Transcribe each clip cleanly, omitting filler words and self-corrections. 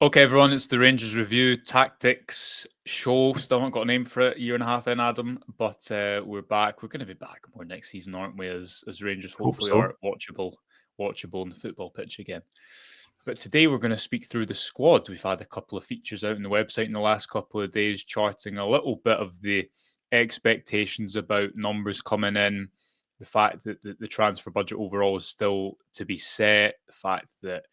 Okay, everyone, it's the Rangers Review Tactics show. Still not got a name for it, year and a half in, Adam, but we're back. We're going to be back more next season, aren't we, as Rangers Hope hopefully so. are watchable on the football pitch again. But today we're going to speak through the squad. We've had a couple of features out on the website in the last couple of days, charting a little bit of the expectations about numbers coming in, the fact that the transfer budget overall is still to be set, the fact that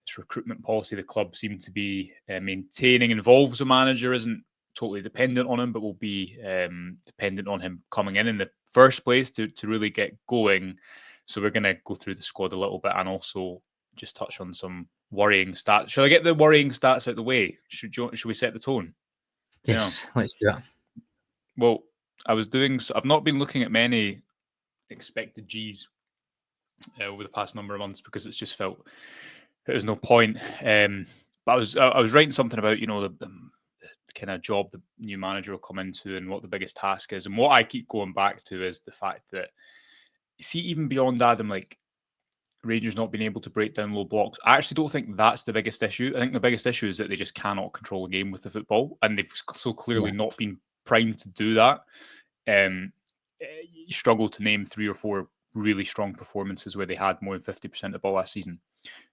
this recruitment policy the club seem to be maintaining involves a manager, isn't totally dependent on him, but will be dependent on him coming in the first place to really get going. So we're going to go through the squad a little bit and also just touch on some worrying stats. Shall I get the worrying stats out the way? Should we set the tone? Yes, let's do it. Well, I've not been looking at many expected Gs over the past number of months because it's just felt there's no point. But I was writing something about the kind of job the new manager will come into and what the biggest task is, and what I keep going back to is the fact that see even beyond Adam, like Rangers not being able to break down low blocks. I actually don't think that's the biggest issue. I think the biggest issue is that they just cannot control a game with the football, and they've so clearly Yeah. not been primed to do that. You struggle to name 3 or 4 really strong performances where they had more than 50% of the ball last season.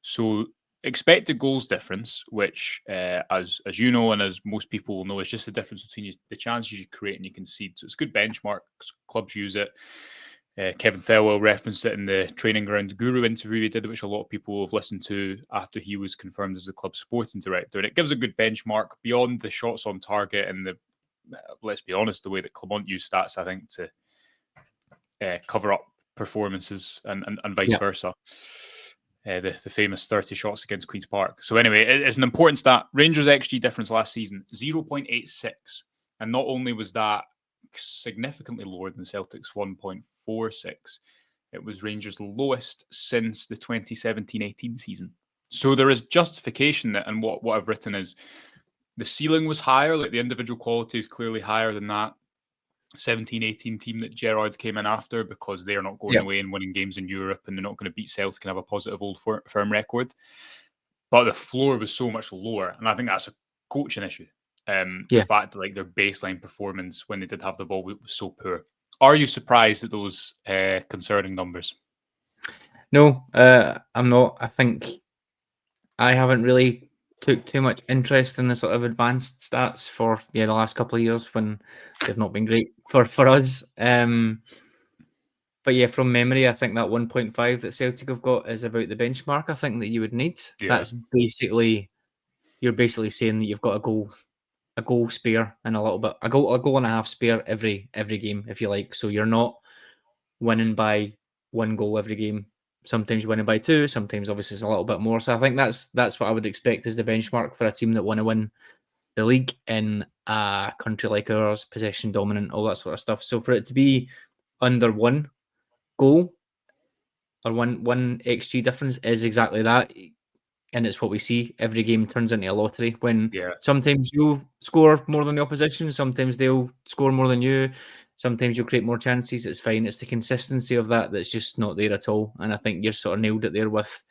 So expected goals difference, which as you know and as most people will know, is just the difference between the chances you create and you concede. So it's a good benchmark. Clubs use it. Kevin Thelwell referenced it in the Training Ground Guru interview he did, which a lot of people have listened to after he was confirmed as the club's sporting director. And it gives a good benchmark beyond the shots on target and the, let's be honest, the way that Clement used stats, I think, to cover up performances and vice versa. The famous 30 shots against Queen's Park. So anyway, it's an important stat. Rangers XG difference last season, 0.86. And not only was that significantly lower than Celtic's 1.46, it was Rangers' lowest since the 2017-18 season. So there is justification that, and what I've written is the ceiling was higher, like the individual quality is clearly higher than that 17-18 team that Gerrard came in after, because they're not going away and winning games in Europe and they're not going to beat Celtic and have a positive old firm record. But the floor was so much lower, and I think that's a coaching issue. The fact that like their baseline performance when they did have the ball was so poor. Are you surprised at those concerning numbers? No, I'm not. I think I haven't really took too much interest in the sort of advanced stats for the last couple of years when they've not been great for us. But yeah, from memory, I think that 1.5 that Celtic have got is about the benchmark I think that you would need. Yeah. That's basically, you're basically saying that you've got a goal spare and a goal and a half spare every game, if you like. So you're not winning by 1 goal every game. Sometimes you're winning by 2. Sometimes obviously it's a little bit more. So I think that's what I would expect as the benchmark for a team that want to win the league in a country like ours, possession dominant, all that sort of stuff. So for it to be under 1 goal or one XG difference is exactly that. And it's what we see. Every game turns into a lottery when sometimes you'll score more than the opposition, sometimes they'll score more than you, sometimes you'll create more chances. It's fine. It's the consistency of that that's just not there at all. And I think you've sort of nailed it there with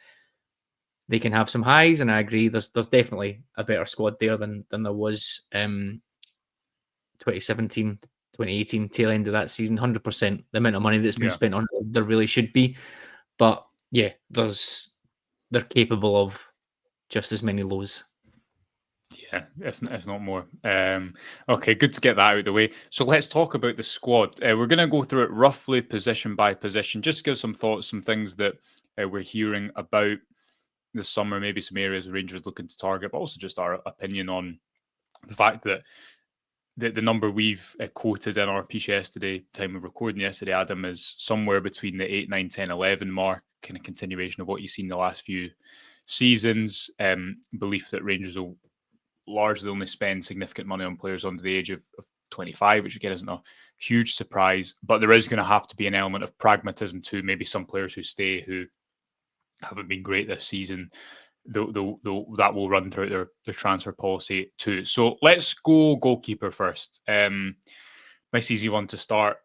they can have some highs, and I agree. There's definitely a better squad there than there was 2017, 2018, tail end of that season. 100%. The amount of money that's been spent on it, there really should be. But yeah, they're capable of just as many lows. Yeah, if not more. Okay, good to get that out of the way. So let's talk about the squad. We're going to go through it roughly position by position, just give some thoughts, some things that we're hearing about this summer, maybe some areas the Rangers looking to target, but also just our opinion on the fact that the number we've quoted in our piece yesterday, time of recording yesterday, Adam, is somewhere between the 8, 9, 10, 11 mark, kind of continuation of what you've seen the last few seasons. Belief that Rangers will largely only spend significant money on players under the age of 25, which again isn't a huge surprise, but there is going to have to be an element of pragmatism too. Maybe some players who stay who haven't been great this season, that will run throughout their transfer policy too. So let's go goalkeeper first. Nice easy one to start.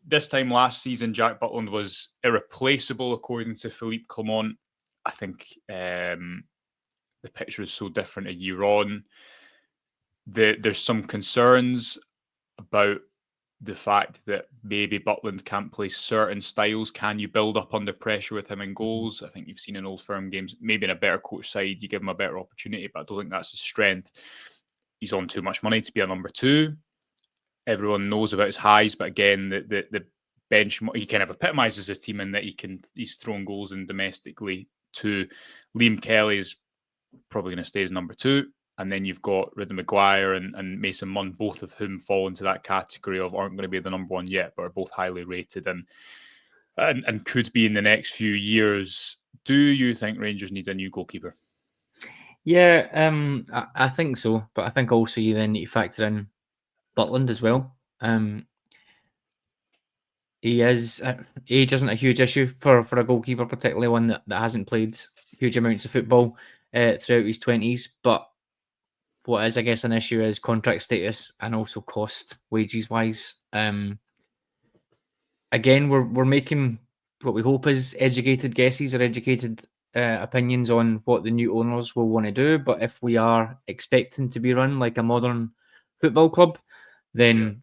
This time last season, Jack Butland was irreplaceable according to Philippe Clement. I think the picture is so different a year on. There's some concerns about the fact that maybe Butland can't play certain styles. Can you build up under pressure with him in goals? I think you've seen in Old Firm games, maybe in a better coach side, you give him a better opportunity, but I don't think that's his strength. He's on too much money to be a number 2. Everyone knows about his highs, but again, the bench, he kind of epitomises his team in that he's thrown goals in domestically too. Liam Kelly is probably going to stay as number 2. And then you've got Ridley Maguire and Mason Munn, both of whom fall into that category of aren't going to be the number 1 yet, but are both highly rated and could be in the next few years. Do you think Rangers need a new goalkeeper? Yeah, I think so. But I think also you then need to factor in Butland as well. Age isn't a huge issue for a goalkeeper, particularly one that hasn't played huge amounts of football throughout his 20s. But what is, I guess, an issue is contract status and also cost, wages wise. Again, we're making what we hope is educated guesses or educated opinions on what the new owners will want to do. But if we are expecting to be run like a modern football club, then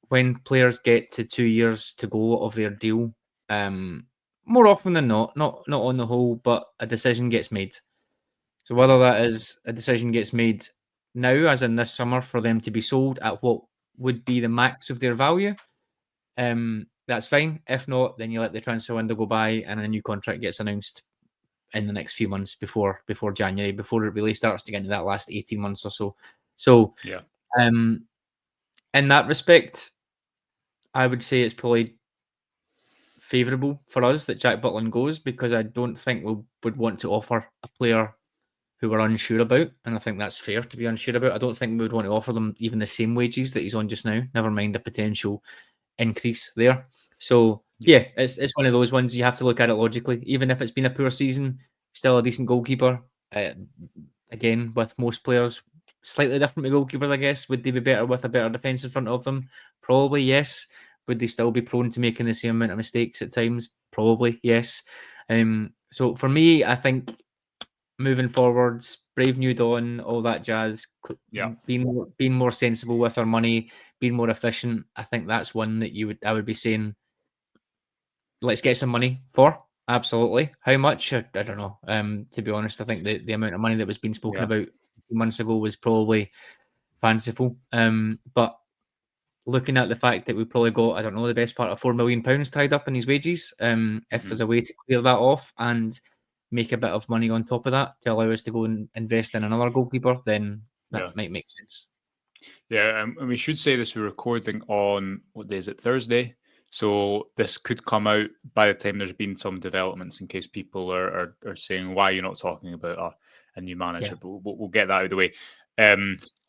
when players get to 2 years to go of their deal, more often than not on the whole, but a decision gets made. So whether that is a decision gets made now, as in this summer, for them to be sold at what would be the max of their value, that's fine. If not, then you let the transfer window go by and a new contract gets announced in the next few months before January, before it really starts to get into that last 18 months or so. So, in that respect, I would say it's probably favourable for us that Jack Butland goes, because I don't think we would want to offer a player who we're unsure about, and I think that's fair to be unsure about. I don't think we would want to offer them even the same wages that he's on just now, never mind a potential increase there. So yeah, it's one of those ones you have to look at it logically. Even if it's been a poor season, still a decent goalkeeper. Again, with most players, slightly different with goalkeepers, I guess. Would they be better with a better defence in front of them? Probably yes. Would they still be prone to making the same amount of mistakes at times? Probably yes. So for me, I think moving forwards, Brave New Dawn, all that jazz, being more sensible with our money, being more efficient. I think that's one that I would be saying, let's get some money for. Absolutely. How much? I don't know. To be honest, I think the amount of money that was being spoken about months ago was probably fanciful. But looking at the fact that we probably got, I don't know, the best part of £4 million tied up in his wages, if there's a way to clear that off and make a bit of money on top of that to allow us to go and invest in another goalkeeper, then that might make sense. Yeah, and we should say this, we're recording on, what day is it, Thursday? So this could come out by the time there's been some developments, in case people are saying, why are you not talking about a new manager? But we'll get that out of the way.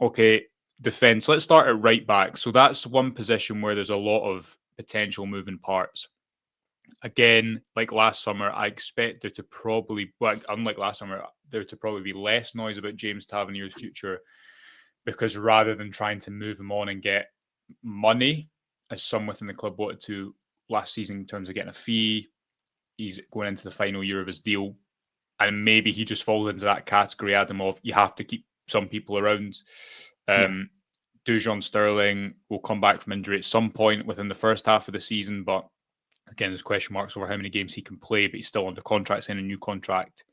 Okay, defence. Let's start at right back. So that's one position where there's a lot of potential moving parts. Again, like last summer, I expect there to probably, unlike last summer, there to probably be less noise about James Tavernier's future, because rather than trying to move him on and get money, as some within the club wanted to last season in terms of getting a fee, he's going into the final year of his deal. And maybe he just falls into that category, Adam, of you have to keep some people around. Dujon Sterling will come back from injury at some point within the first half of the season, but again, there's question marks over how many games he can play, but he's still under contract, signing a new contract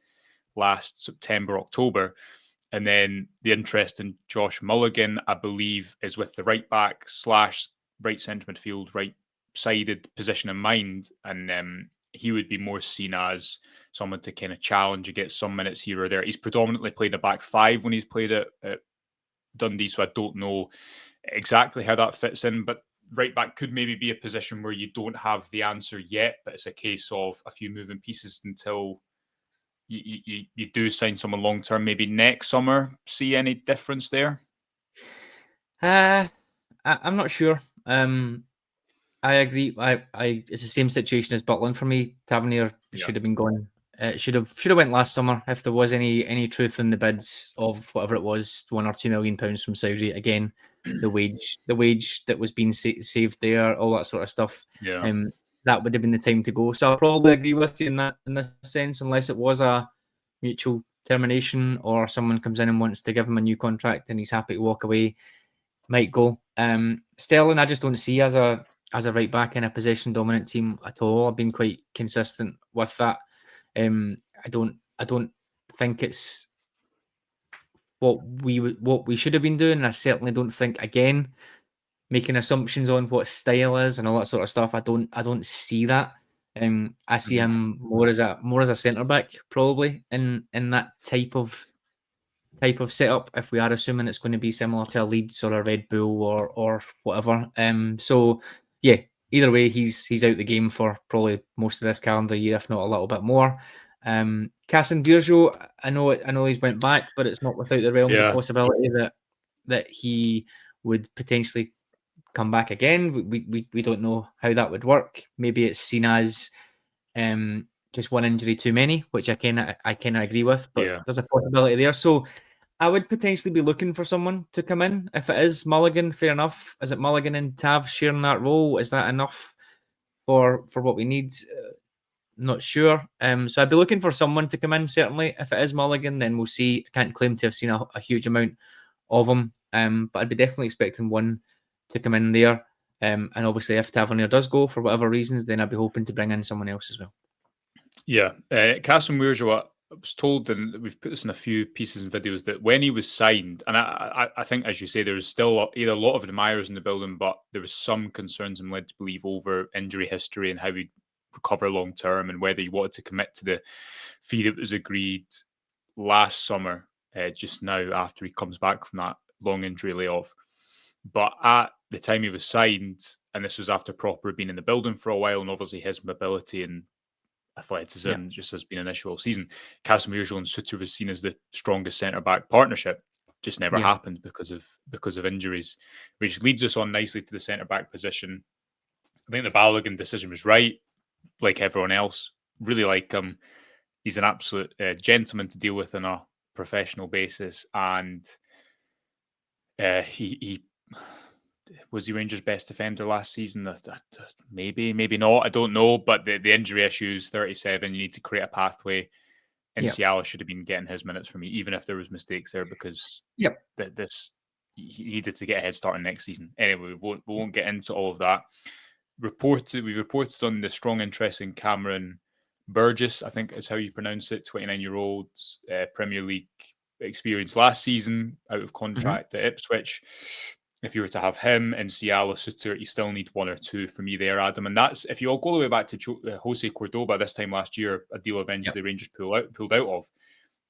last September, October. And then the interest in Josh Mulligan, I believe, is with the right back / right centre midfield, right-sided position in mind. And he would be more seen as someone to kind of challenge and get some minutes here or there. He's predominantly played a back five when he's played at Dundee, so I don't know exactly how that fits in. But right back could maybe be a position where you don't have the answer yet, but it's a case of a few moving pieces until you do sign someone long term, maybe next summer. See any difference there? I'm not sure. I agree. It's the same situation as Butland for me. Tavernier should have been gone. Should have went last summer if there was any truth in the bids of whatever it was, £1 or £2 million from Saudi. Again, the wage that was being saved there, all that sort of stuff. That would have been the time to go. So I'll probably agree with you in this sense, unless it was a mutual termination, or someone comes in and wants to give him a new contract and he's happy to walk away, might go. Sterling, I just don't see as a right back in a possession dominant team at all. I've been quite consistent with that. I don't think it's what we should have been doing. And I certainly don't think, again, making assumptions on what style is and all that sort of stuff. I don't see that. I see him more as a centre back, probably in that type of setup. If we are assuming it's going to be similar to a Leeds or a Red Bull or whatever. So yeah, either way, he's out the game for probably most of this calendar year, if not a little bit more. Casson Diourgeau, I know he's went back, but it's not without the realms of possibility that he would potentially come back again. We don't know how that would work. Maybe it's seen as just one injury too many, which I kind of agree with, but there's a possibility there. So I would potentially be looking for someone to come in. If it is Mulligan, fair enough. Is it Mulligan and Tav sharing that role? Is that enough for what we need? Not sure. So I'd be looking for someone to come in, certainly. If it is Mulligan, then we'll see. I can't claim to have seen a huge amount of him, but I'd be definitely expecting one to come in there. And obviously, if Tavernier does go for whatever reasons, then I'd be hoping to bring in someone else as well. Yeah. Casson Diourgeau, I was told, and we've put this in a few pieces and videos, that when he was signed, and I think, as you say, there's still either a lot of admirers in the building, but there was some concerns I'm led to believe over injury history and how he'd recover long term and whether he wanted to commit to the fee that was agreed last summer, just now after he comes back from that long injury layoff. But at the time he was signed, and this was after Proper being in the building for a while, and obviously his mobility and athleticism just has been an issue all season. Casemiro and Suter was seen as the strongest centre back partnership. Just never happened because of injuries, which leads us on nicely to the centre back position. I think the Balogun decision was right, like everyone else. Really like him. He's an absolute gentleman to deal with on a professional basis, and he was he Rangers' best defender last season? Maybe not. I don't know. But the injury issues, 37, you need to create a pathway. Ciala should have been getting his minutes for me, even if there was mistakes there, because this he needed to get a head start in next season. Anyway, we won't get into all of that. We've reported on the strong interest in Cameron Burgess, I think is how you pronounce it, 29-year-old Premier League experience last season, out of contract at Ipswich. If you were to have him and Ciala, Suter, you still need one or two for me there, Adam. And that's, if you all go all the way back to Jose Cordoba this time last year, a deal eventually Rangers pulled out of.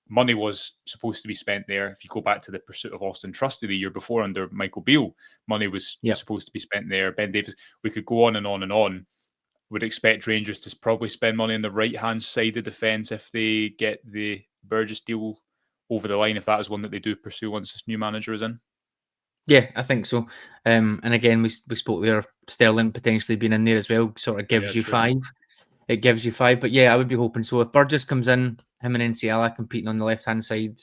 Money was supposed to be spent there. If you go back to the pursuit of Austin Trusty the year before under Michael Beale, money was supposed to be spent there. Ben Davies, we could go on and on and on. Would expect Rangers to probably spend money on the right-hand side of defence if they get the Burgess deal over the line, if that is one that they do pursue once this new manager is in. Yeah, I think so. And again, we spoke there, Sterling potentially being in there as well, sort of gives you true. 5. It gives you 5. But yeah, I would be hoping so. If Burgess comes in, him and Ciala competing on the left-hand side,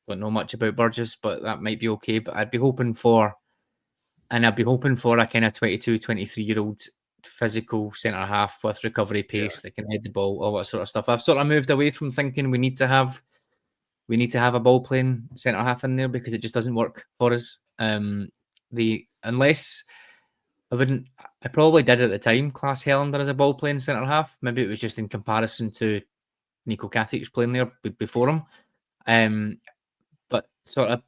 don't know much about Burgess, but that might be okay. But I'd be hoping for a kind of 22, 23-year-old physical centre-half with recovery pace that can head the ball, all that sort of stuff. I've sort of moved away from thinking we need to have a ball playing centre half in there, because it just doesn't work for us. Unless I probably did at the time class Helander as a ball playing centre half. Maybe it was just in comparison to Nico Katic playing there before him. But sort of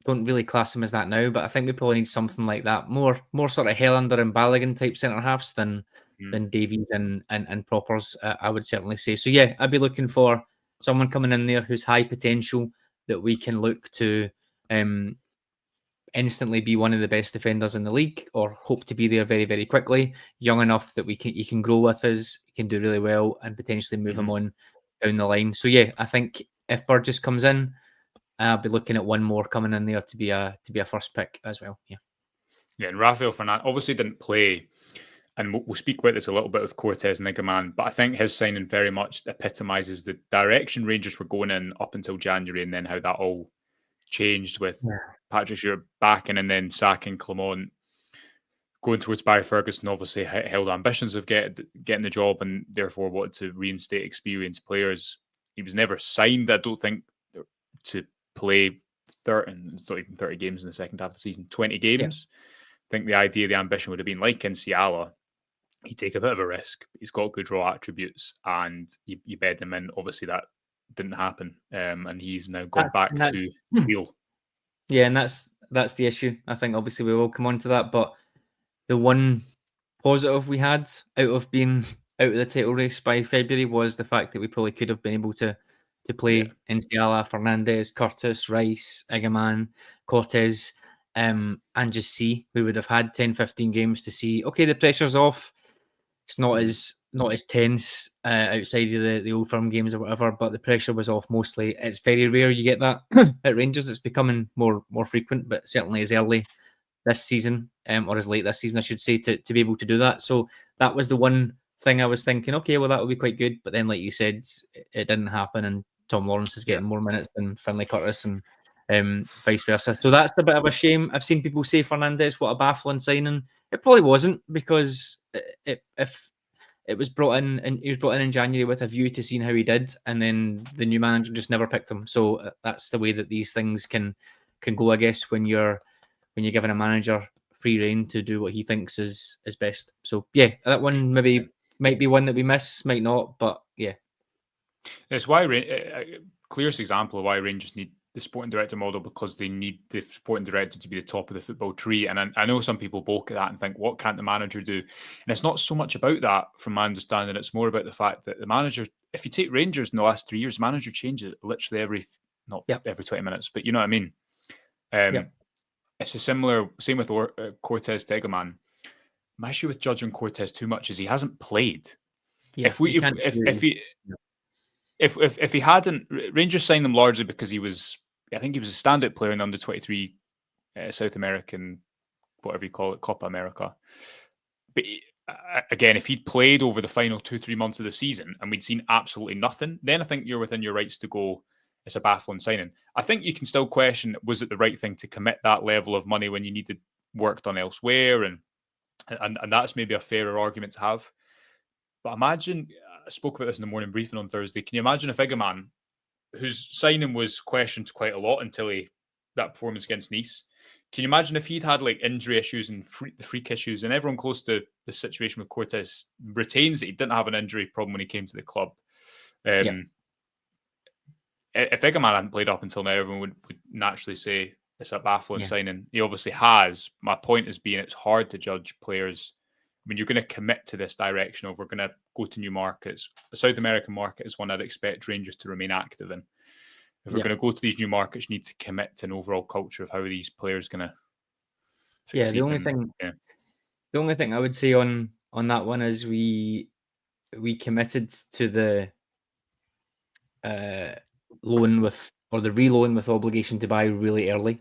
don't really class him as that now. But I think we probably need something like that, more sort of Helander and Balogun type centre halves than Davies and Propers. I would certainly say so. Yeah, I'd be looking for someone coming in there who's high potential, that we can look to instantly be one of the best defenders in the league, or hope to be there very, very quickly. Young enough that you can grow with us, you can do really well, and potentially move him on down the line. So yeah, I think if Burgess comes in, I'll be looking at one more coming in there to be a first pick as well. Yeah, and Rafael Fernandez obviously didn't play, and we'll speak about this a little bit with Cortez Nigaman, but I think his signing very much epitomises the direction Rangers were going in up until January, and then how that all changed with Patrick Stewart backing and then sacking Clement, going towards Barry Ferguson, obviously held ambitions of getting the job and therefore wanted to reinstate experienced players. He was never signed, I don't think, to play 30, it's not even 30 games in the second half of the season, 20 games. I think the idea, the ambition would have been like in Ciala, he'd take a bit of a risk. He's got good raw attributes, and you bed him in. Obviously, that didn't happen, and he's now gone back to Lille. Yeah, and that's the issue. I think obviously we will come on to that, but the one positive we had out of being out of the title race by February was the fact that we probably could have been able to play Enciala, Fernandez, Curtis, Rice, Igaman, Cortez, and just see. We would have had 10, 15 games to see, okay, the pressure's off. It's not as tense outside of the Old Firm games or whatever, but the pressure was off mostly. It's very rare you get that at Rangers. It's becoming more frequent, but certainly as early this season, or as late this season, I should say, to be able to do that. So that was the one thing I was thinking, okay, well, that would be quite good. But then, like you said, it didn't happen, and Tom Lawrence is getting more minutes than Finlay Curtis and vice versa. So that's a bit of a shame. I've seen people say Fernandez, what a baffling signing. It probably wasn't, because if it was brought in, and he was brought in January with a view to seeing how he did, and then the new manager just never picked him. So that's the way that these things can go, I guess, when you're giving a manager free reign to do what he thinks is best. So yeah, that one might be one that we miss, might not, but yeah. It's why clearest example of why Rangers need the sporting director model, because they need the sporting director to be the top of the football tree. And I know some people balk at that and think, what can't the manager do? And it's not so much about that, from my understanding. It's more about the fact that the manager, if you take Rangers in the last 3 years, manager changes literally every 20 minutes, but you know what I mean? It's a same with Cortez Tegaman. My issue with judging Cortez too much is he hasn't played. Yeah, if he hadn't, Rangers signed him largely because I think he was a standout player in the under 23 South American, whatever you call it, Copa America. But again, if he'd played over the final 2-3 months of the season and we'd seen absolutely nothing, then I think you're within your rights to go, it's a baffling signing. I think you can still question, was it the right thing to commit that level of money when you needed work done elsewhere? And that's maybe a fairer argument to have. But imagine, I spoke about this in the morning briefing on Thursday, can you imagine if Igaman, whose signing was questioned quite a lot until that performance against Nice, can you imagine if he'd had like injury issues and the freak issues, and everyone close to the situation with Cortez retains that he didn't have an injury problem when he came to the club? If Igaman hadn't played up until now, everyone would naturally say it's a baffling signing. He obviously has. My point is being, it's hard to judge players when you're going to commit to this direction of we're going to go to new markets. The South American market is one I'd expect Rangers to remain active in. If we're going to go to these new markets, you need to commit to an overall culture of how these players are going to succeed. The only thing I would say on that one is we committed to the loan with, or the reloan with obligation to buy really early.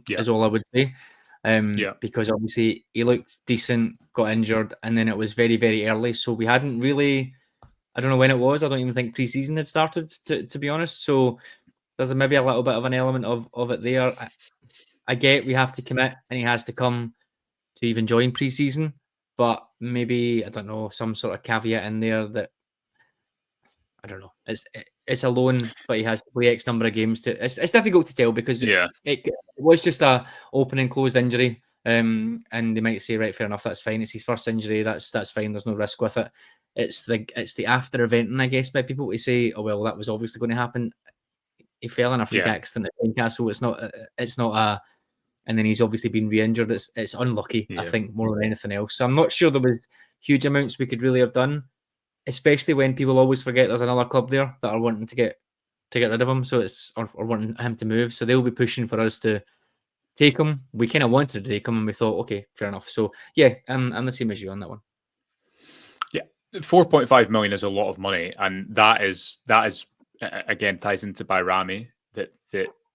Is all I would say. Because obviously he looked decent, got injured, and then it was very, very early. So we hadn't really, I don't know when it was. I don't even think pre-season had started, to be honest. So there's maybe a little bit of an element of it there. I get we have to commit, and he has to come to even join pre-season, but maybe, I don't know, some sort of caveat in there that, I don't know. It's a loan, but he has to play X number of games. It's difficult to tell, because it was just a open and closed injury, and they might say, right, fair enough, that's fine. It's his first injury. That's fine. There's no risk with it. It's the after event, and I guess by people to say, oh well, that was obviously going to happen. He fell in a freak accident at Newcastle. It's not a, and then he's obviously been re-injured. It's unlucky, I think, more than anything else. So I'm not sure there was huge amounts we could really have done, especially when people always forget there's another club there that are wanting to get rid of him. So it's or wanting him to move. So they'll be pushing for us to take him. We kind of wanted to take him, and we thought, okay, fair enough. So yeah, I'm the same as you on that one. Yeah, 4.5 million is a lot of money, and that is again ties into Bayrami, that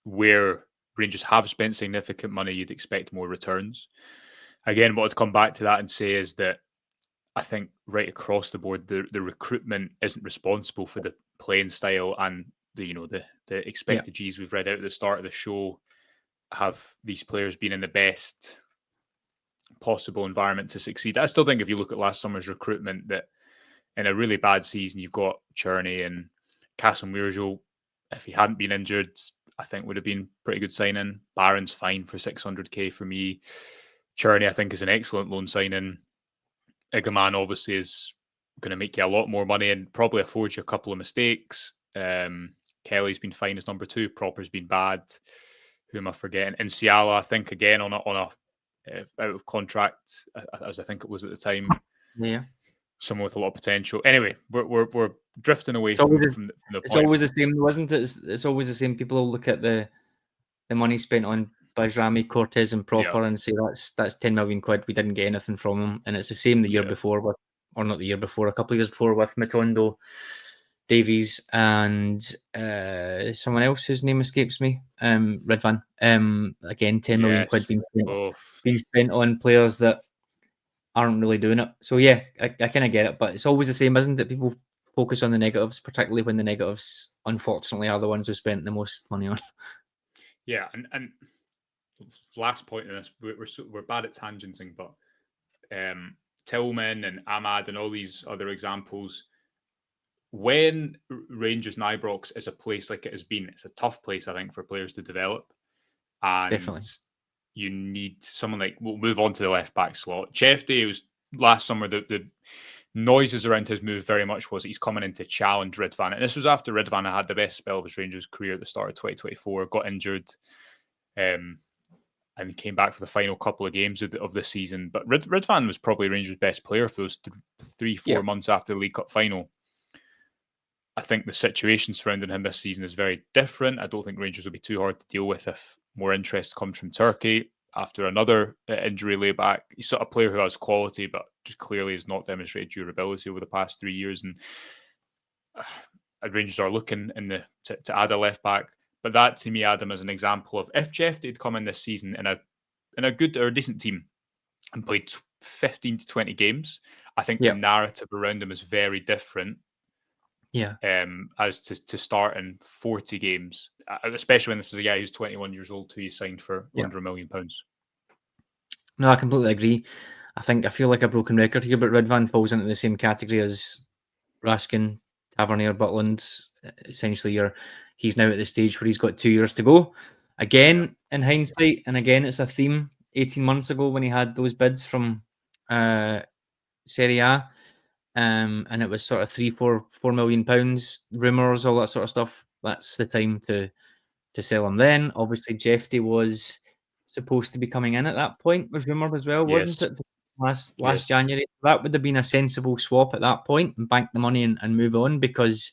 where Rangers have spent significant money, you'd expect more returns. Again, what I'd come back to that and say is that I think right across the board, the recruitment isn't responsible for the playing style, and the expected Gs we've read out at the start of the show have these players been in the best possible environment to succeed. I still think if you look at last summer's recruitment, that in a really bad season, you've got Cherney and Castle Murjo. If he hadn't been injured, I think would have been pretty good signing. Barron's fine for 600k for me. Cherney, I think, is an excellent loan signing. Igaman obviously is going to make you a lot more money and probably afford you a couple of mistakes. Kelly's been fine as number 2. Proper's been bad. Who am I forgetting? And Ciala, I think, again on a out of contract, as I think it was at the time. Yeah. Someone with a lot of potential. Anyway, we're drifting away It's always, from the it's point. always the same, wasn't it? It's always the same. People will look at the money spent on Bajrami, Cortez, and Proper Yeah. and say that's 10 million quid. We didn't get anything from them, and it's the same the year before, or not the year before, a couple of years before with Matondo, Davies, and someone else whose name escapes me, Redvan. Again, 10 million quid being spent on players that aren't really doing it. So yeah, I kind of get it, but it's always the same, isn't it? People focus on the negatives, particularly when the negatives, unfortunately, are the ones who spent the most money on. Yeah, and last point in this, we're bad at tangenting, but Tillman and Ahmad and all these other examples. When Rangers and Ibrox is a place like it has been, it's a tough place, I think, for players to develop. And Definitely. you need someone like, we'll move on to the left back slot. Chefty was last summer, the noises around his move very much was he's coming in to challenge Ridvan. And this was after Ridvan had the best spell of his Rangers career at the start of 2024, got injured, and came back for the final couple of games of the season. But Ridvan was probably Rangers' best player for those 3-4 months after the League Cup final. I think the situation surrounding him this season is very different. I don't think Rangers will be too hard to deal with if more interest comes from Turkey after another injury layback. He's sort of a player who has quality, but just clearly has not demonstrated durability over the past 3 years. And Rangers are looking to add a left back. But that, to me, Adam, is an example of if Jeff did come in this season in a good or a decent team and played 15 to 20 games, I think the narrative around him is very different. Yeah. As to start in 40 games, especially when this is a guy who's 21 years old who you signed for under £1 million. No, I completely agree. I feel like a broken record here, but Ridvan falls into the same category as Raskin, Tavernier, Butland. Essentially, he's now at the stage where he's got 2 years to go. Again, in hindsight, and again, it's a theme. 18 months ago when he had those bids from Serie A, and it was sort of £4 million, rumours, all that sort of stuff. That's the time to sell him then. Obviously, Jeffy was supposed to be coming in at that point, was rumoured as well, wasn't it? Last January. That would have been a sensible swap at that point and bank the money and move on, because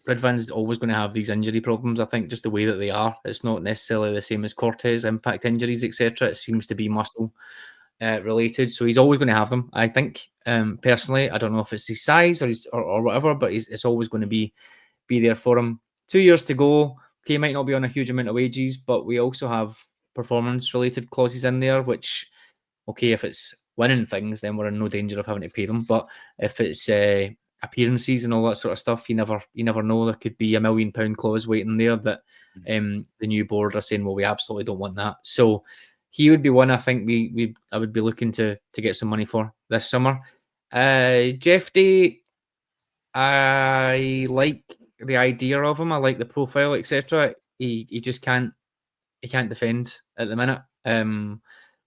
Ridvan's always going to have these injury problems. I think just the way that they are, it's not necessarily the same as Cortez, impact injuries, etc. It seems to be muscle related, so he's always going to have them. I think personally, I don't know if it's his size or whatever, but it's always going to be there for him. 2 years to go. Okay, might not be on a huge amount of wages, but we also have performance related clauses in there, which, okay, if it's winning things, then we're in no danger of having to pay them. But if it's appearances and all that sort of stuff, you never know. There could be £1 million clause waiting there that the new board are saying, well, we absolutely don't want that. So he would be one I think I would be looking to get some money for this summer. Jeffy, I like the idea of him. I like the profile, etc. He just can't defend at the minute,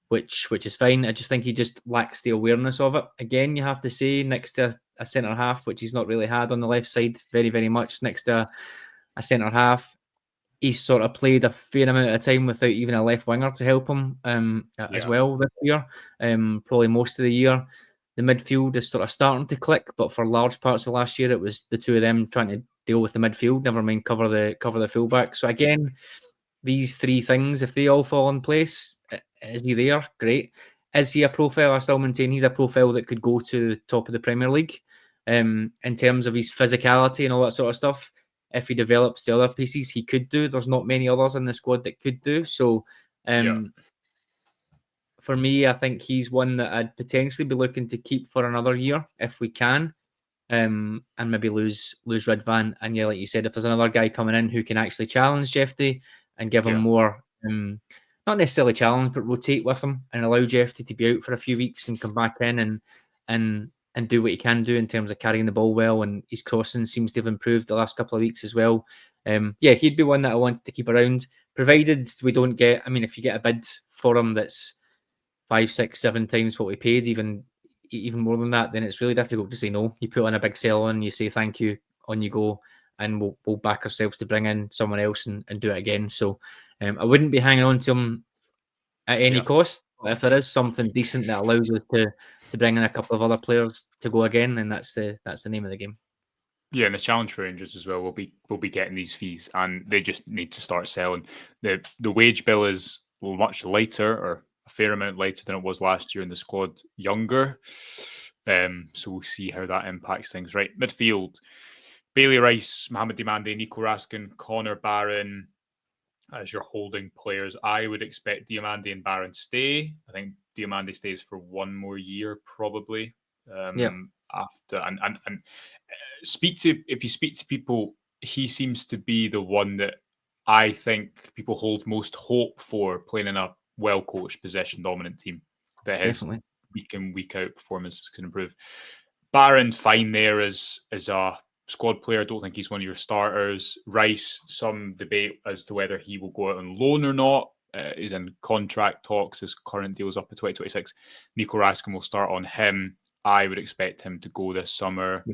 which is fine. I just think he just lacks the awareness of it. Again, you have to say, next to a centre half, which he's not really had on the left side very, very much. Next to a centre half, he's sort of played a fair amount of time without even a left winger to help him as well this year. Probably most of the year. The midfield is sort of starting to click, but for large parts of last year, it was the two of them trying to deal with the midfield, never mind cover the fullback. So again, these three things, if they all fall in place, is he there? Great. Is he a profile? I still maintain he's a profile that could go to the top of the Premier League in terms of his physicality and all that sort of stuff. If he develops the other pieces, he could do. There's not many others in the squad that could do. So for me, I think he's one that I'd potentially be looking to keep for another year if we can, and maybe lose Ridvan. And yeah, like you said, if there's another guy coming in who can actually challenge Jeffy and give him more, not necessarily challenge, but rotate with him and allow Jeffy to be out for a few weeks and come back in and do what he can do in terms of carrying the ball well, and his crossing seems to have improved the last couple of weeks as well. He'd be one that I wanted to keep around, provided we don't get. I mean, if you get a bid for him that's 5, 6, 7 times what we paid, even more than that, then it's really difficult to say no. You put on a big sell on, you say thank you, on you go, and we'll back ourselves to bring in someone else and do it again. So I wouldn't be hanging on to him at any cost. But if there is something decent that allows us to bring in a couple of other players to go again, then that's the name of the game. Yeah, and the challenge for Rangers as well will be getting these fees, and they just need to start selling. The wage bill is much lighter, or a fair amount lighter than it was last year, and the squad younger. So we'll see how that impacts things. Right, midfield: Bailey Rice, Mohamed Diamande, Nico Raskin, Connor Barron as your holding players. I would expect Diamande and Barron stay. I think Diamande stays for one more year probably. After and if you speak to people, he seems to be the one that I think people hold most hope for playing in a well coached, possession dominant team that has Definitely. week in, week out performances can improve. Barron, fine there as a squad player. I don't think he's one of your starters. Rice, some debate as to whether he will go out on loan or not. He's in contract talks. His current deal is up to 2026. Nico Raskin will start on him. I would expect him to go this summer.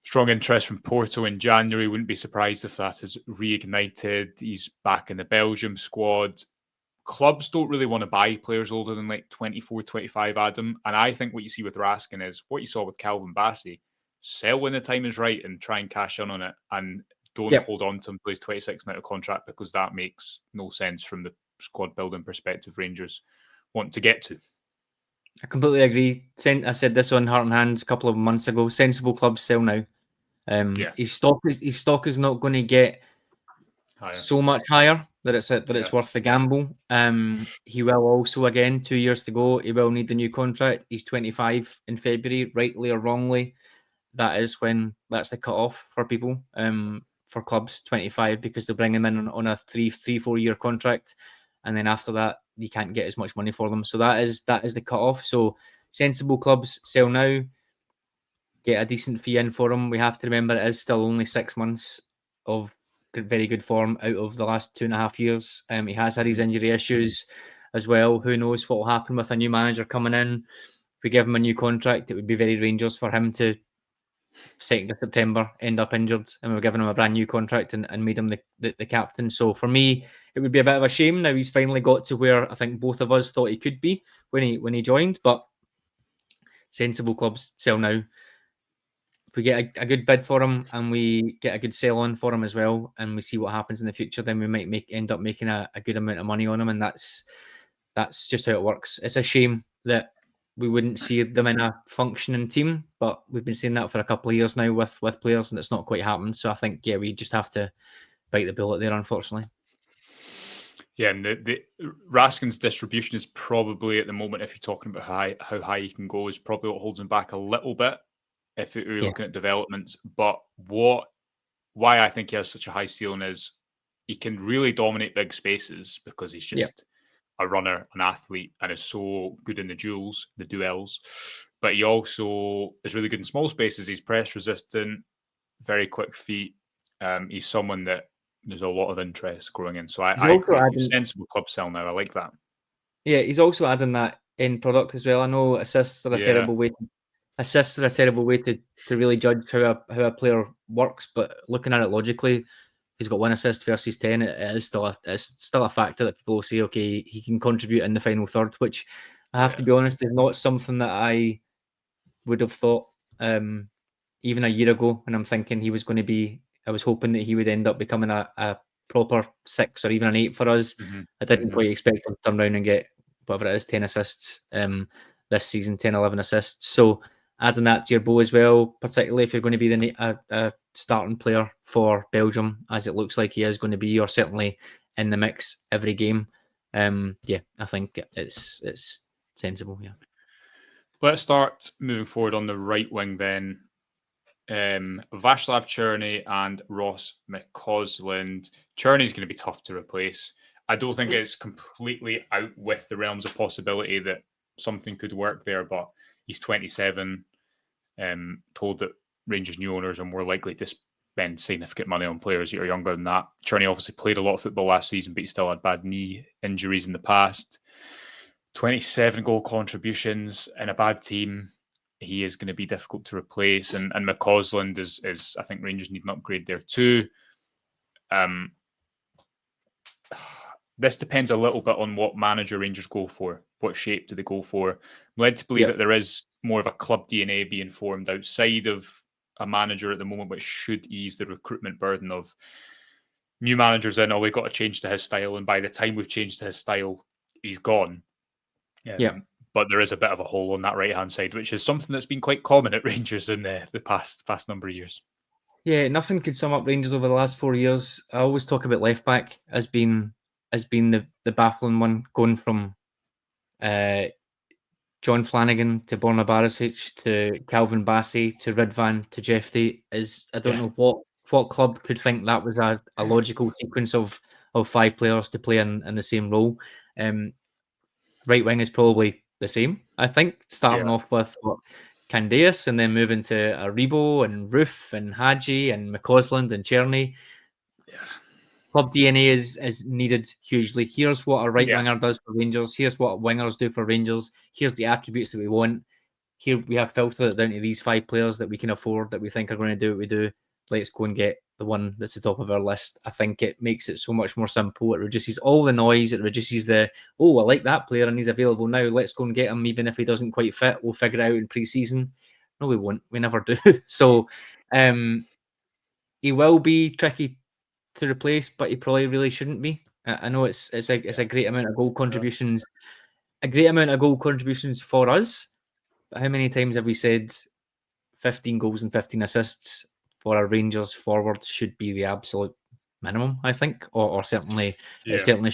Strong interest from Porto in January. Wouldn't be surprised if that is reignited. He's back in the Belgium squad. Clubs don't really want to buy players older than like 24, 25, Adam. And I think what you see with Raskin is what you saw with Calvin Bassey. Sell when the time is right and try and cash in on it. And don't hold on to him until he's 26 and out of contract, because that makes no sense from the squad building perspective Rangers want to get to. I completely agree. I said this on Heart and Hands a couple of months ago. Sensible clubs sell now. His stock is not going to get so much higher that it's worth the gamble. He will also, again, 2 years to go. He will need the new contract. He's 25 in February, rightly or wrongly. That's the cut off for people. For clubs, 25, because they'll bring him in on a 4 year contract, and then after that you can't get as much money for them. So that is the cut off. So sensible clubs sell now, get a decent fee in for him. We have to remember it is still only 6 months of very good form out of the last 2.5 years. He has had his injury issues as well. Who knows what will happen with a new manager coming in? If we give him a new contract, it would be very Rangers for him to 2nd of September end up injured, and we're giving him a brand new contract and made him the captain. So for me, it would be a bit of a shame. Now he's finally got to where I think both of us thought he could be when he joined, but sensible clubs sell now. If we get a good bid for him and we get a good sell on for him as well, and we see what happens in the future, then we might end up making a good amount of money on him, and that's just how it works. It's a shame that we wouldn't see them in a functioning team, but we've been seeing that for a couple of years now with players, and it's not quite happened. So I think, we just have to bite the bullet there, unfortunately. Yeah, and the Raskin's distribution is probably at the moment, if you're talking about how high he can go, is probably what holds him back a little bit if you're looking at developments. But why I think he has such a high ceiling is he can really dominate big spaces because he's just a runner, an athlete, and is so good in the duels. But he also is really good in small spaces. He's press resistant, very quick feet. He's someone that there's a lot of interest growing in. So I agree with you. Sensible club sell now. I like that. Yeah, he's also adding that end product as well. I know assists are a terrible way. Assists are a terrible way to really judge how a player works, but looking at it logically, he's got 1 assist versus 10. It's still a factor that people will say, okay, he can contribute in the final third, which I have to be honest is not something that I would have thought even a year ago. And I'm thinking he was going to be. I was hoping that he would end up becoming a proper 6 or even an 8 for us. I didn't quite expect him to turn around and get whatever it is, 10 assists this season, 10, 11 assists. So adding that to your bow as well, particularly if you're going to be a starting player for Belgium, as it looks like he is going to be, or certainly in the mix every game. I think it's sensible. Yeah. Let's start moving forward on the right wing then. Václav Černý and Ross McCausland. Černy's going to be tough to replace. I don't think it's completely out with the realms of possibility that something could work there, but he's 27. Told that Rangers new owners are more likely to spend significant money on players that are younger than that. Cherney obviously played a lot of football last season, but he still had bad knee injuries in the past. 27 goal contributions in a bad team. He is going to be difficult to replace. And McCausland is I think Rangers need an upgrade there too. This depends a little bit on what manager Rangers go for. What shape do they go for? I'm led to believe that there is more of a club DNA being formed outside of a manager at the moment, which should ease the recruitment burden of new managers in. Oh, we've got to change to his style. And by the time we've changed to his style, he's gone. But there is a bit of a hole on that right-hand side, which is something that's been quite common at Rangers in the past number of years. Yeah, nothing could sum up Rangers over the last 4 years. I always talk about left back as being the baffling one, going from John Flanagan to Borna Barisic to Calvin Bassey to Ridvan to Jeff Tate. I don't know what club could think that was a logical sequence of 5 players to play in the same role. Right wing is probably the same, I think, starting off with Candeas and then moving to Aribo and Roof and Hadji and McCausland and Cherney. Club DNA is needed hugely. Here's what a right winger does for Rangers. Here's what wingers do for Rangers. Here's the attributes that we want. Here we have filtered it down to these 5 players that we can afford, that we think are going to do what we do. Let's go and get the one that's the top of our list. I think it makes it so much more simple. It reduces all the noise. It reduces I like that player and he's available now. Let's go and get him, even if he doesn't quite fit. We'll figure it out in pre-season. No, we won't. We never do. So he will be tricky to replace, but he probably really shouldn't be. I know it's a great amount of goal contributions, for us. But how many times have we said 15 goals and 15 assists for a Rangers forward should be the absolute minimum, I think, or certainly it certainly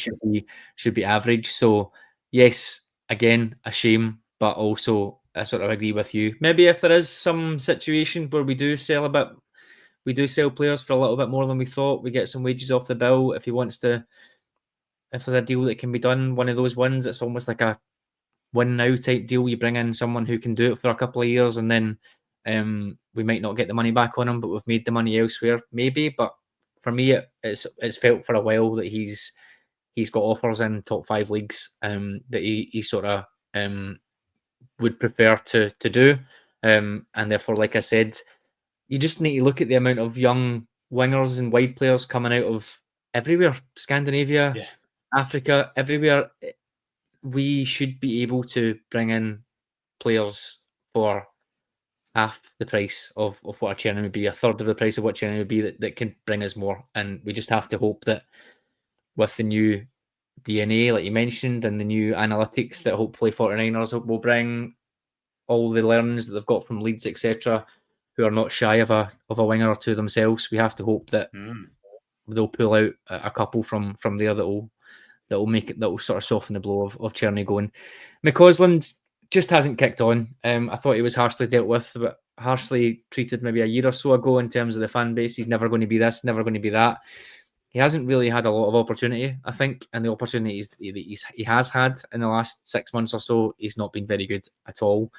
should be average. So yes, again, a shame, but also I sort of agree with you. Maybe if there is some situation where we do sell players for a little bit more than we thought, we get some wages off the bill. If there's a deal that can be done, one of those ones, it's almost like a win now type deal. You bring in someone who can do it for a couple of years, and then we might not get the money back on him, but we've made the money elsewhere, maybe. But for me, it's felt for a while that he's got offers in top 5 leagues that he sort of would prefer to do, and therefore, like I said, you just need to look at the amount of young wingers and wide players coming out of everywhere, Scandinavia, Africa, everywhere. We should be able to bring in players for half the price of what a Cherny would be, a third of the price of what Cherny would be, that can bring us more. And we just have to hope that with the new DNA, like you mentioned, and the new analytics that hopefully 49ers will bring, all the learnings that they've got from Leeds, etc., who are not shy of a winger or two themselves. We have to hope that they'll pull out a couple from there that will sort of soften the blow of Cherny going. McCausland just hasn't kicked on. I thought he was harshly dealt with, but harshly treated maybe a year or so ago in terms of the fan base. He's never going to be this, never going to be that. He hasn't really had a lot of opportunity, I think, and the opportunities that he has had in the last 6 months or so, he's not been very good at all.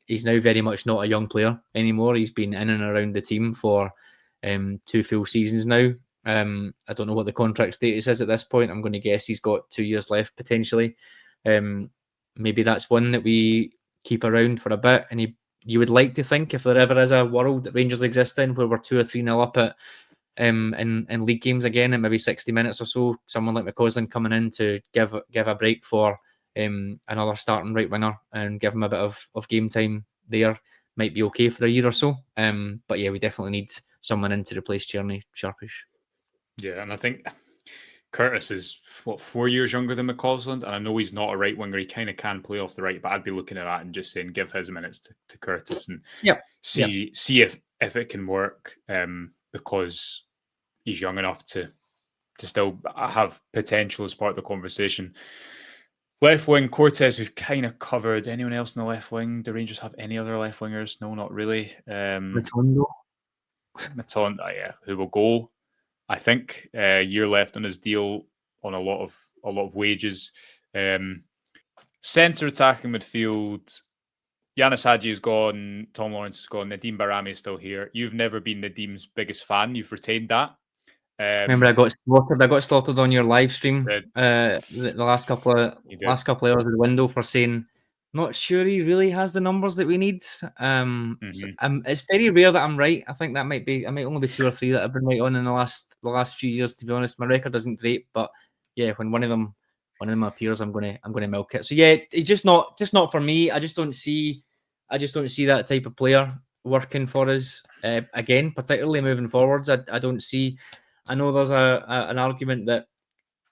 He's now very much not a young player anymore. He's been in and around the team for 2 full seasons now. I don't know what the contract status is at this point. I'm going to guess he's got 2 years left potentially. Maybe that's one that we keep around for a bit. And you would like to think, if there ever is a world that Rangers exist in where we're 2 or 3-0 up at in league games again, at maybe 60 minutes or so, someone like McCausland coming in to give a break for another starting right winger and give him a bit of game time there might be okay for a year or so. But yeah, we definitely need someone in to replace Cherny sharpish. Yeah, and I think Curtis is 4 years younger than McCausland, and I know he's not a right winger. He kind of can play off the right, but I'd be looking at that and just saying give his minutes to Curtis and see if it can work, because he's young enough to still have potential as part of the conversation. Left wing, Cortez, we've kind of covered. Anyone else in the left wing? Do Rangers have any other left wingers? No, not really. Matondo, yeah, who will go? I think a year left on his deal on a lot of wages. Centre attacking midfield. Yanis Hadji is gone. Tom Lawrence is gone. Nadim Barami is still here. You've never been Nadim's biggest fan. You've retained that. Remember, I got slaughtered. I got slaughtered on your live stream. Uh, The last couple of you did. hours of the window for saying, not sure he really has the numbers that we need. So, it's very rare that I'm right. I think that might only be 2 or 3 that I've been right on in the last few years. To be honest, my record isn't great, but yeah, when one of them appears, I'm gonna milk it. So yeah, it's just not for me. I just don't see that type of player working for us again, particularly moving forwards. I don't see. I know there's an argument that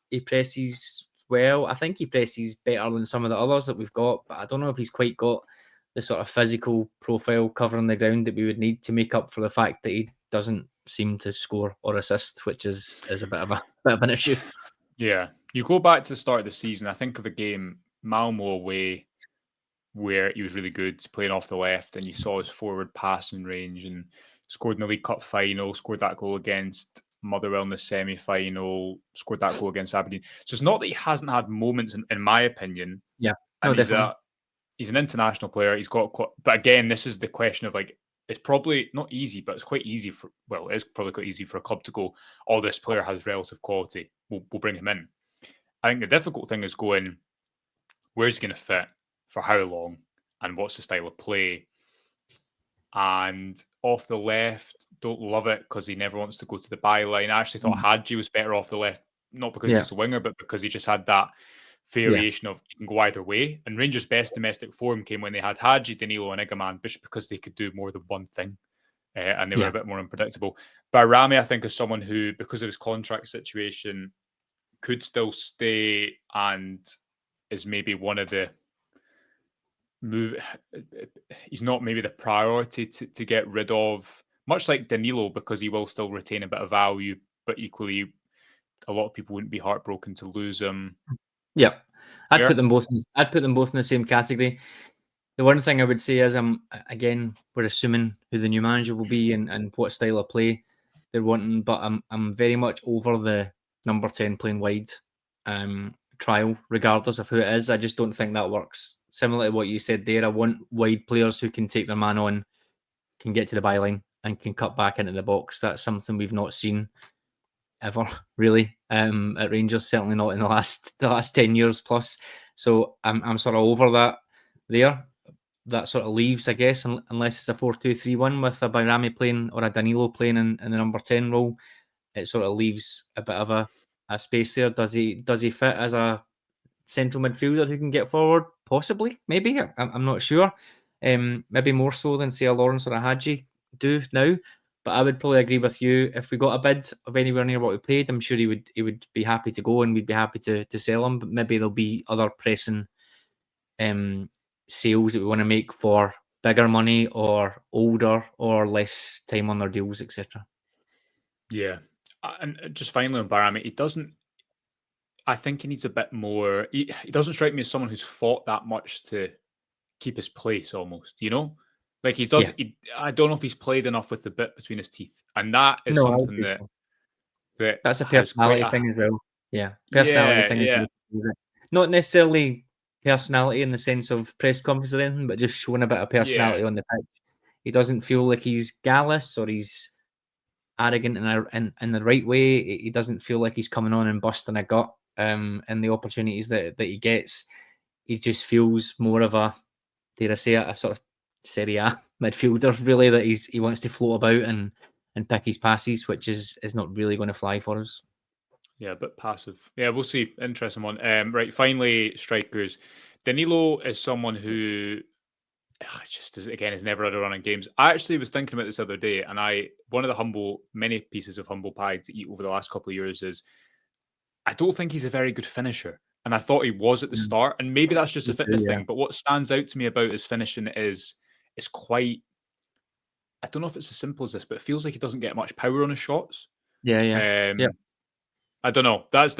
he presses well. I think he presses better than some of the others that we've got, but I don't know if he's quite got the sort of physical profile covering the ground that we would need to make up for the fact that he doesn't seem to score or assist, which is a bit of an issue. Yeah. You go back to the start of the season, I think of a game, Malmo away, where he was really good playing off the left, and you saw his forward passing range and scored in the League Cup final, scored that goal against Motherwell in the semi-final, scored that goal against Aberdeen. So it's not that he hasn't had moments, in my opinion. Yeah, And definitely. he's an international player. He's got but again, this is the question of like, it's probably not easy, but it's quite easy it is probably quite easy for a club to go, oh, this player has relative quality. We'll bring him in. I think the difficult thing is going, where's he going to fit, for how long, and what's the style of play. And off the left, don't love it because he never wants to go to the byline. I actually thought Hadji was better off the left, not because he's a winger, but because he just had that variation of he can go either way. And Rangers' best domestic form came when they had Hadji, Danilo, and Igaman, just because they could do more than one thing. And they were a bit more unpredictable. Barami, I think, is someone who, because of his contract situation, could still stay and is maybe one of the he's not maybe the priority to get rid of, much like Danilo, because he will still retain a bit of value, but equally a lot of people wouldn't be heartbroken to lose him. Yeah, I'd put them both in the same category. The one thing I would say is, again, we're assuming who the new manager will be and what style of play they're wanting, but I'm very much over the number 10 playing wide trial, regardless of who it is. I just don't think that works. Similar to what you said there, I want wide players who can take their man on, can get to the byline, and can cut back into the box. That's something we've not seen ever, really, at Rangers. Certainly not in the last 10 years plus. So I'm sort of over that there. That sort of leaves, I guess, unless it's a 4-2-3-1 with a Bayrami playing or a Danilo playing in the number 10 role, it sort of leaves a bit of a space there. Does he fit as a central midfielder who can get forward? Possibly, maybe. I'm not sure. Maybe more so than, say, a Lawrence or a Hadji do now. But I would probably agree with you. If we got a bid of anywhere near what we paid, I'm sure he would be happy to go, and we'd be happy to sell him. But maybe there'll be other pressing sales that we want to make for bigger money or older or less time on their deals, etc. Yeah. And just finally on Barami, I think he needs a bit more. He doesn't strike me as someone who's fought that much to keep his place almost, Like Yeah. I don't know if he's played enough with the bit between his teeth. And that is No, I would something say that so. that That's a has quite personality a thing as well. Yeah, personality yeah, thing. yeah, Not necessarily personality in the sense of press conference or anything, but just showing a bit of yeah. personality on the pitch. He doesn't feel like he's gallus or he's arrogant in the right way. He doesn't feel like he's coming on and busting a gut. And the opportunities that he gets, he just feels more of a, dare I say it, a sort of Serie A midfielder, really, that he wants to float about and pick his passes, which is not really going to fly for us. Yeah, a bit passive. Yeah, we'll see. Interesting one. Right, finally, strikers. Danilo is someone who just is, again, has never had a run in games. I actually was thinking about this the other day, and one of the many pieces of humble pie to eat over the last couple of years is I don't think he's a very good finisher. And I thought he was at the start, and maybe that's just a fitness Yeah, thing. But what stands out to me about his finishing is quite. I don't know if it's as simple as this, but it feels like he doesn't get much power on his shots. yeah. I don't know. That's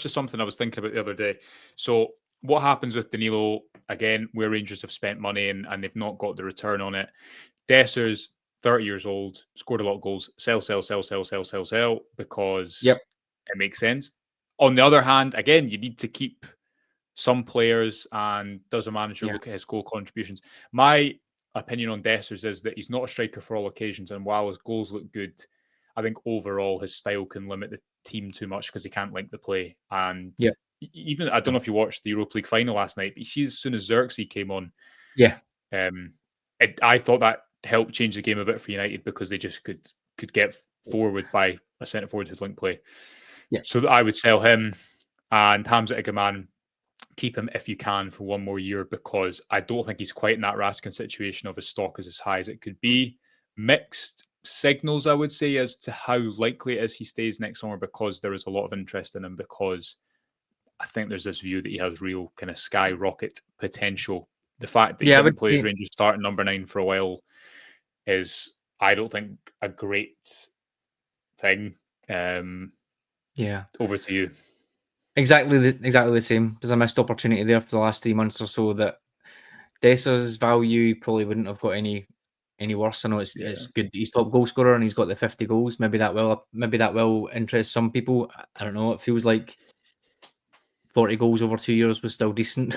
just something I was thinking about the other day. So what happens with Danilo, again, where Rangers have spent money and they've not got the return on it. Desser's 30 years old, scored a lot of goals, sell, because Yep. it makes sense. On the other hand, again, you need to keep some players, and does a manager look at his goal contributions? My opinion on Dessers is that he's not a striker for all occasions, and while his goals look good, I think overall his style can limit the team too much because he can't link the play. And even, I don't know if you watched the Europa League final last night, but you see as soon as Xerxes came on, I thought that helped change the game a bit for United because they just could get forward by a centre forward who'd link play. So I would sell him, and Hamza Igaman, keep him if you can for one more year, because I don't think he's quite in that Raskin situation of his stock is as high as it could be. Mixed signals, I would say, as to how likely it is he stays next summer, because there is a lot of interest in him, because I think there's this view that he has real kind of skyrocket potential. The fact that he didn't play his Rangers start number 9 for a while is, I don't think, a great thing. Over to you. Exactly the same. There's a missed opportunity there for the last 3 months or so that Dessers' value probably wouldn't have got any worse. I know it's good that he's top goal scorer and he's got the 50 goals. Maybe that will interest some people. I don't know. It feels like 40 goals over 2 years was still decent.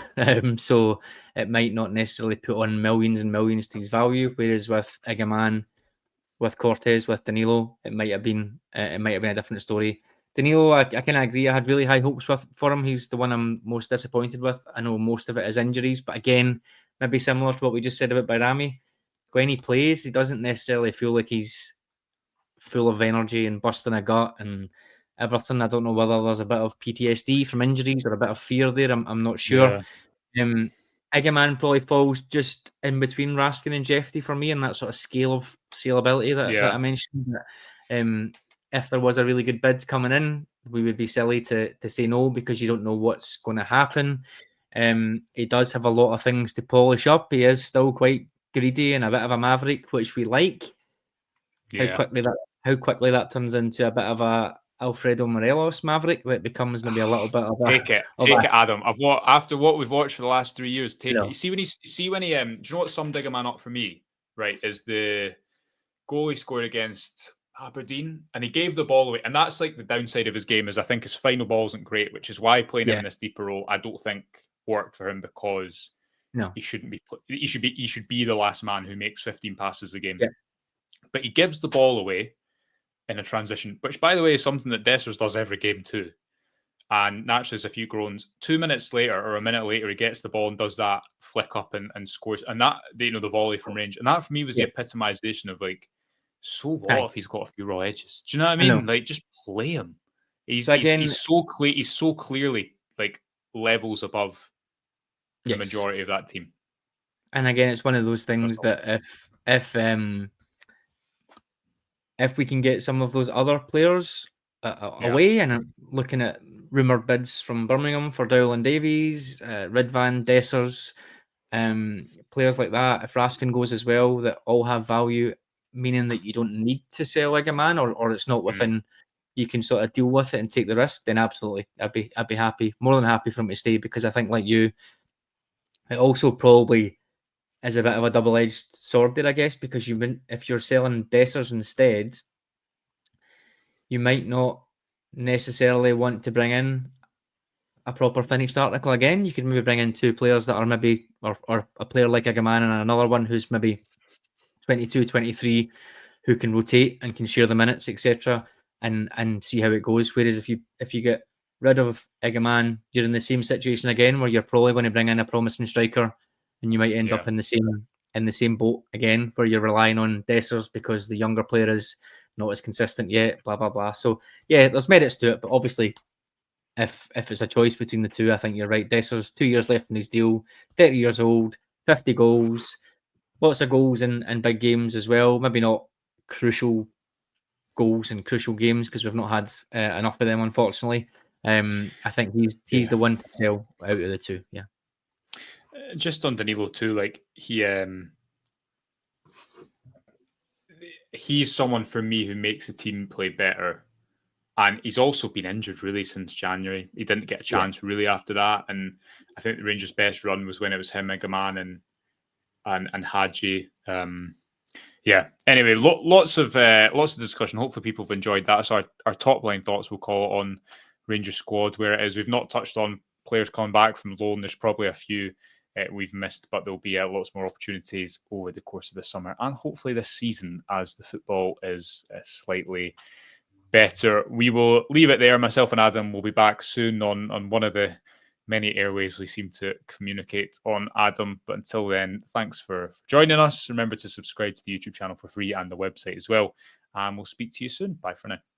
So it might not necessarily put on millions and millions to his value. Whereas with Igaman, with Cortez, with Danilo, it might have been a different story. Danilo, I kind of agree. I had really high hopes for him. He's the one I'm most disappointed with. I know most of it is injuries, but again, maybe similar to what we just said about Bayrami. When he plays, he doesn't necessarily feel like he's full of energy and busting a gut and everything. I don't know whether there's a bit of PTSD from injuries or a bit of fear there. I'm not sure. Igaman probably falls just in between Raskin and Jeffy for me in that sort of scale of saleability that I mentioned. If there was a really good bid coming in, we would be silly to say no, because you don't know what's going to happen. He does have a lot of things to polish up. He is still quite greedy and a bit of a maverick, which we like. How quickly that turns into a bit of a Alfredo Morelos maverick that becomes maybe a little bit of a take it, Adam. After what we've watched for the last 3 years, take it. You see when he do you know what summed Igaman up for me? Right, is the goal he scored against Aberdeen, and he gave the ball away, and that's like the downside of his game, is I think his final ball isn't great, which is why playing him in this deeper role I don't think worked for him, because he shouldn't be. He should be the last man who makes 15 passes a game. But he gives the ball away in a transition, which, by the way, is something that Dessers does every game too. And naturally, there's a few groans. 2 minutes later or a minute later, he gets the ball and does that flick up and scores. And that, the volley from range. And that for me was the epitomization of, like, so what if he's got a few raw edges? Do you know what I mean? Like, just play him. He's so clearly, like, levels above the majority of that team. And again, it's one of those things that if we can get some of those other players away, and I'm looking at rumoured bids from Birmingham for Dowell and Davies, Ridvan, Dessers, players like that, if Raskin goes as well, that all have value, meaning that you don't need to sell Igaman, or it's not within, you can sort of deal with it and take the risk, then absolutely, I'd be happy, more than happy for him to stay, because I think, like you, it also probably is a bit of a double-edged sword there, I guess, because if you're selling Dessers instead, you might not necessarily want to bring in a proper finished article again. You could maybe bring in 2 players that are maybe, or a player like Igaman and another one who's maybe 22, 23, who can rotate and can share the minutes, etc., and see how it goes. Whereas if you get rid of Igaman, you're in the same situation again, where you're probably going to bring in a promising striker, and you might end up in the same boat again, where you're relying on Dessers because the younger player is not as consistent yet, blah blah blah. So yeah, there's merits to it, but obviously, if it's a choice between the two, I think you're right. Dessers, 2 years left in his deal, 30 years old, 50 goals, lots of goals in big games as well. Maybe not crucial goals in crucial games, because we've not had enough of them, unfortunately. I think he's the one to sell out of the two. Yeah. Just on Danilo too, like he's someone for me who makes the team play better, and he's also been injured really since January. He didn't get a chance really after that, and I think the Rangers' best run was when it was him, Igaman, and Hadji. Anyway, lots of discussion. Hopefully, people have enjoyed that. So our top line thoughts, we'll call it, on Rangers squad, where it is. We've not touched on players coming back from loan. There's probably a few we've missed, but there'll be lots more opportunities over the course of the summer and hopefully this season as the football is slightly better. We will leave it there. Myself and Adam will be back soon on one of the many airways we seem to communicate on, Adam. But until then, thanks for joining us. Remember to subscribe to the YouTube channel for free and the website as well. And we'll speak to you soon. Bye for now.